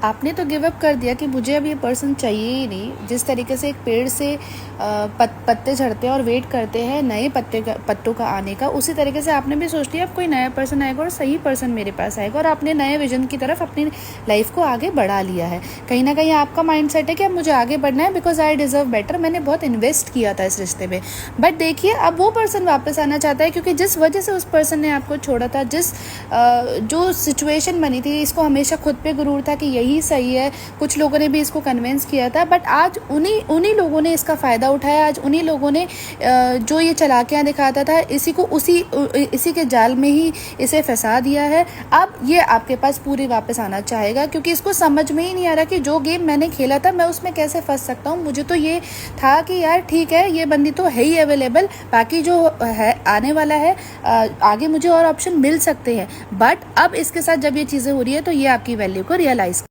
आपने तो give up कर दिया कि मुझे अब ये पर्सन चाहिए ही नहीं। जिस तरीके से एक पेड़ से पत्ते झड़ते हैं और वेट करते हैं नए पत्तों का आने का, उसी तरीके से आपने भी सोच लिया अब कोई नया पर्सन आएगा और सही पर्सन मेरे पास आएगा, और आपने नए विजन की तरफ अपनी लाइफ को आगे बढ़ा लिया है। कहीं ना कहीं आपका माइंडसेट है कि अब मुझे आगे बढ़ना है बिकॉज आई डिजर्व बेटर, मैंने बहुत इन्वेस्ट किया था इस रिश्ते में। बट देखिए अब वो पर्सन वापस आना चाहता है, क्योंकि जिस वजह से उस पर्सन ने आपको छोड़ा था, जो सिचुएशन बनी थी, इसको हमेशा खुद पे गुरूर था कि यही सही है। कुछ लोगों ने भी इसको कन्विंस किया था, बट आज उन्हीं लोगों ने इसका फ़ायदा उठाया। आज उन्हीं लोगों ने जो ये चालाकियाँ दिखाता था, इसी के जाल में ही इसे फंसा दिया है। अब ये आपके पास पूरी वापस आना चाहेगा, क्योंकि इसको समझ में ही नहीं आ रहा कि जो गेम मैंने खेला था मैं उसमें कैसे फंस सकता हूँ। मुझे तो ये था कि यार ठीक है, ये बंदी तो है ही अवेलेबल, बाकी जो है आने वाला है, आगे मुझे और ऑप्शन मिल सकते हैं। बट अब इसके साथ जब ये चीज़ें हो रही है तो ये आपकी वैल्यू को रियलाइज़